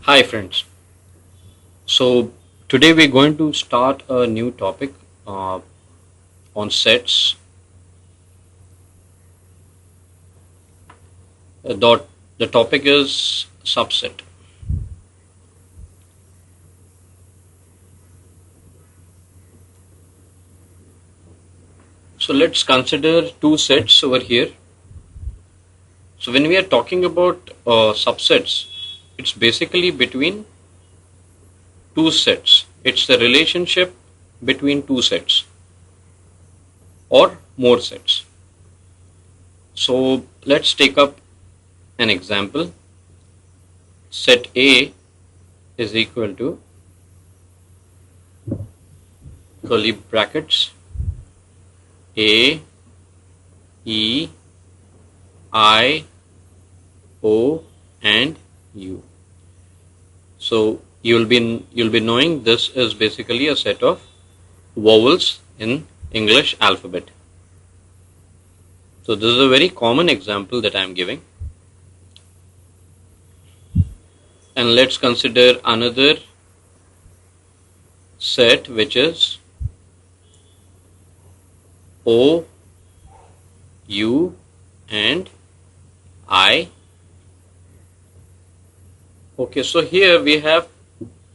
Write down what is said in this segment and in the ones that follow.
Hi friends. So today we're going to start a new topic on sets. The topic is subset. So let's consider two sets over here. So when we are talking about subsets, it's basically between two sets. It's the relationship between two sets or more sets. So let's take up an example. Set A is equal to curly brackets A, E, I, O and U. So you'll be knowing this is basically a set of vowels in English alphabet. So this is a very common example that I am giving. And let's consider another set which is O, U and I. Okay, so here we have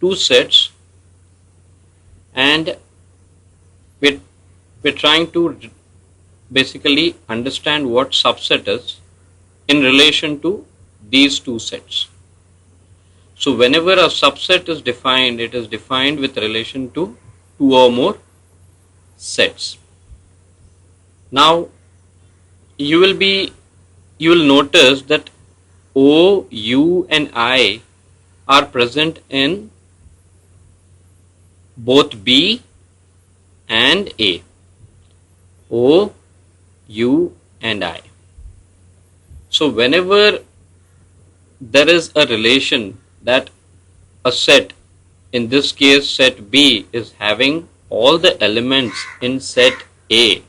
two sets and we're trying to basically understand what subset is in relation to these two sets. So whenever a subset is defined, it is defined with relation to two or more sets. Now you will notice that O, U and I are present in both B and A. O, U and I. So whenever there is a relation that a set, in this case set B, is having all the elements in set A,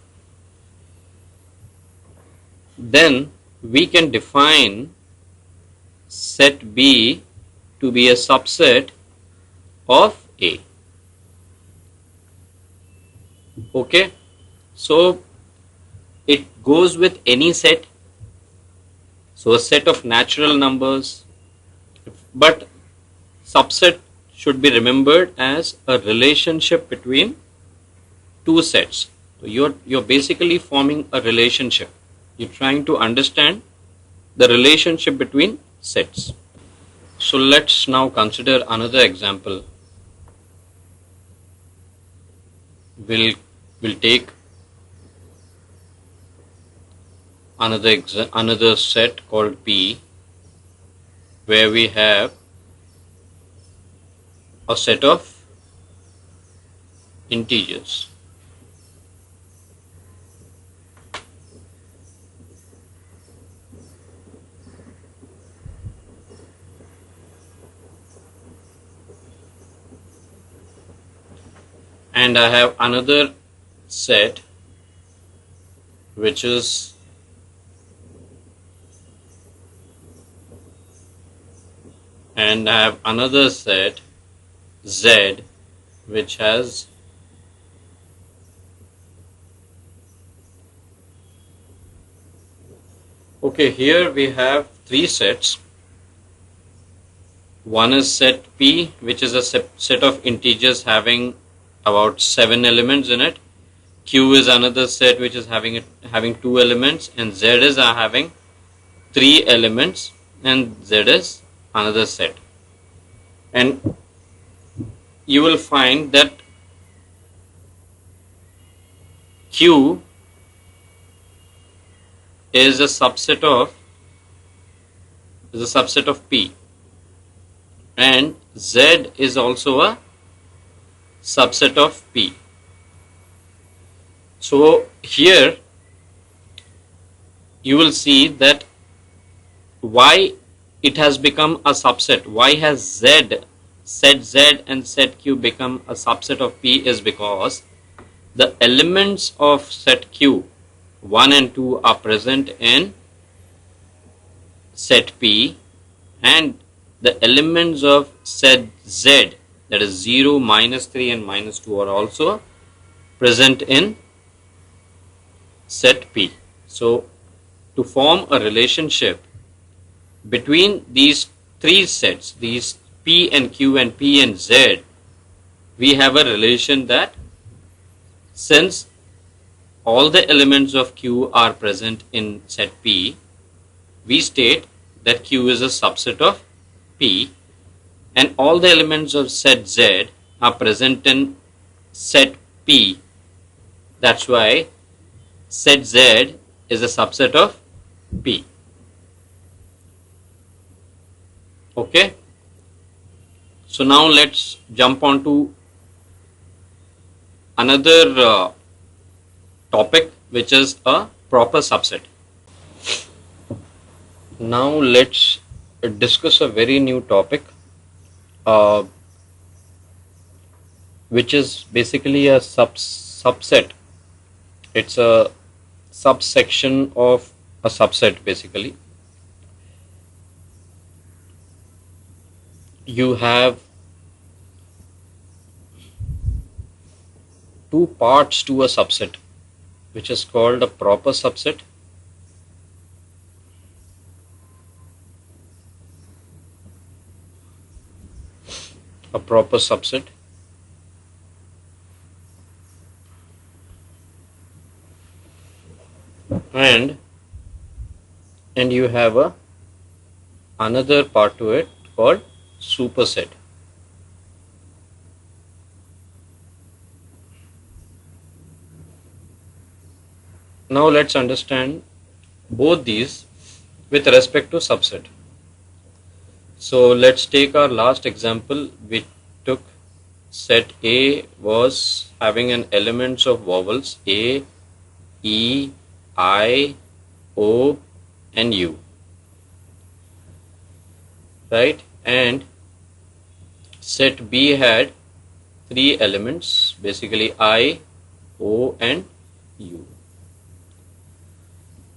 then we can define set B to be a subset of A. Okay, so it goes with any set. So a set of natural numbers, but subset should be remembered as a relationship between two sets. So you're basically forming a relationship. You're trying to understand the relationship between sets. So let's now consider another example. We'll take another set called P, where we have a set of integers. And I have another set which is and I have another set Z which has okay, here we have three sets. One is set P, which is a set of integers having about 7 elements in it. Q is another set which is having 2 elements, and Z is having 3 elements, and Z is another set. And you will find that Q is a subset of P, and Z is also a subset of P. So here you will see that why it has become a subset. Why has set Z and set Q become a subset of P is because the elements of set Q 1 and 2 are present in set P, and the elements of set Z, that is 0, -3 and -2, are also present in set P. So to form a relationship between these three sets, these P and Q and P and Z, we have a relation that since all the elements of Q are present in set P, we state that Q is a subset of P, and all the elements of set Z are present in set P. That's why set Z is a subset of P. Okay. So now let's jump on to another topic, which is a proper subset. Now let's discuss a very new topic, which is basically a subset. It's a subsection of a subset. Basically, you have two parts to a subset, which is called a proper subset and you have another part to it called superset. Now let's understand both these with respect to subset. So let's take our last example. We took set A was having an elements of vowels A, E, I, O and U, right? And set B had three elements, basically I, O and U.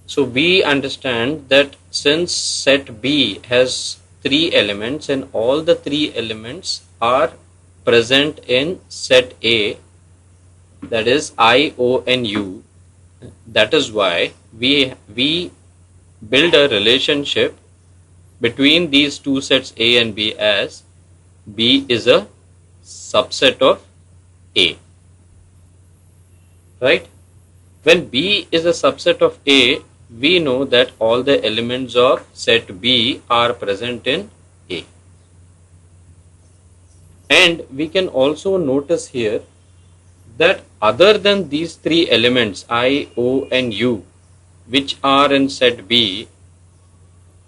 So we understand that since set B has three elements and all the three elements are present in set A, that is I, O and U, that is why we build a relationship between these two sets A and B as B is a subset of A, right? When B is a subset of A, we know that all the elements of set B are present in A. And we can also notice here that other than these three elements I, O and U, which are in set B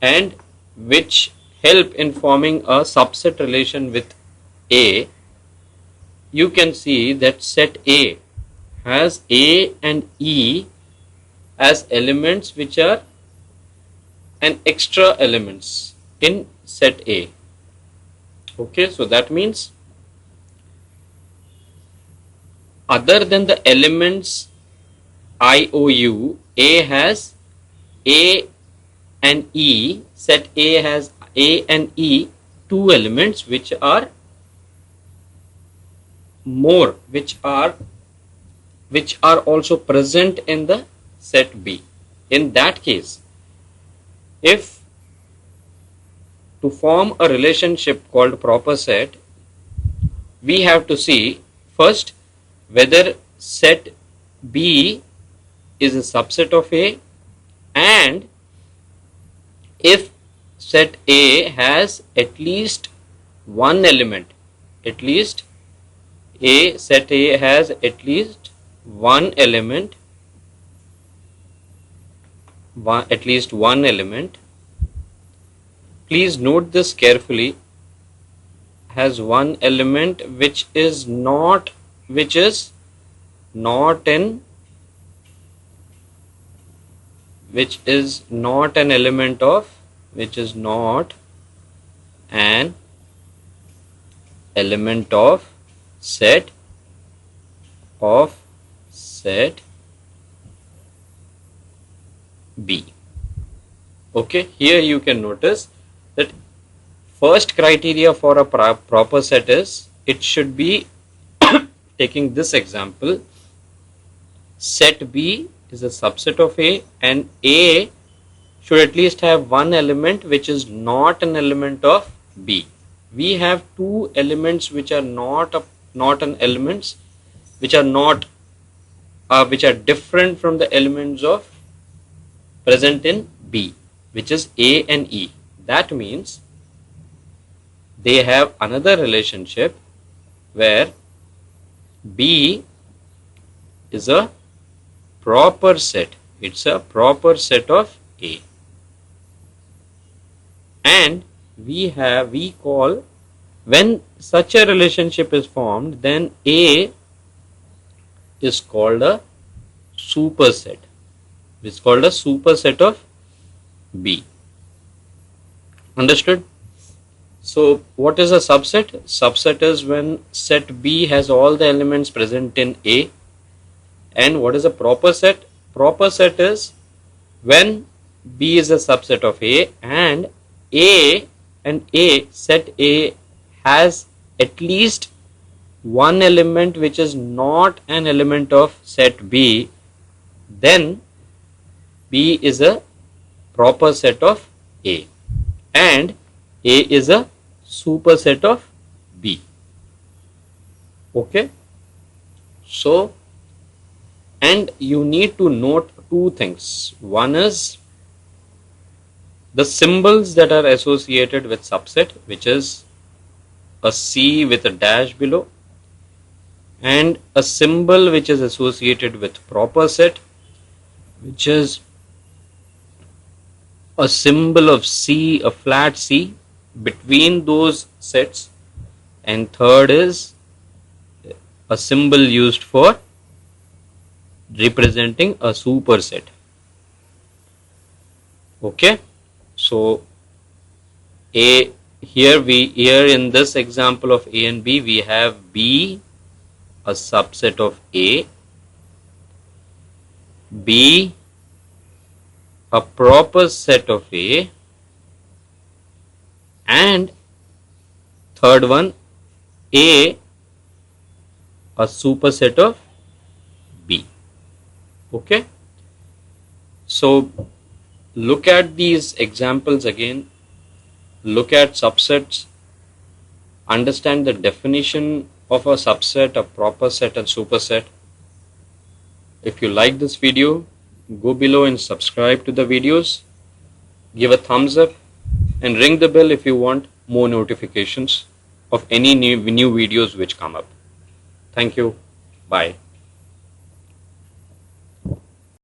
and which help in forming a subset relation with A, you can see that set A has A and E as elements which are an extra elements in set A. Okay, so that means other than the elements I, O, U, A has A and E, set A has A and E, two elements which are more, which are also present in the set B. In that case, if to form a relationship called proper set, we have to see first whether set B is a subset of A, and if set A has at least one element, at least set A has at least one element, please note this carefully, has one element which is not an element of set B. Okay, here you can notice that first criteria for a proper set is it should be taking this example, set B is a subset of A and A should at least have one element which is not an element of B. We have two elements which are not an elements which are not which are different from the elements of present in B, which is A and E. That means they have another relationship where B is a proper set. It's a proper set of A. And we call, when such a relationship is formed, then A is called a superset. It's called a superset of B. Understood? So what is a subset? Subset is when set B has all the elements present in A. And what is a proper set? Proper set is when B is a subset of A and set A has at least one element which is not an element of set B, then B is a proper set of A and A is a superset of B. Okay? So, and you need to note two things. One is the symbols that are associated with subset, which is a C with a dash below, and a symbol which is associated with proper set, which is a symbol of C, a flat C between those sets, and third is a symbol used for representing a superset. Okay, so here in this example of A and B, we have B a subset of A, B a proper set of A, and third one A a superset of B. Okay, so look at these examples again, look at subsets, understand the definition of a subset, a proper set and superset. If you like this video, go below and subscribe to the videos, give a thumbs up and ring the bell if you want more notifications of any new videos which come up. Thank you. Bye.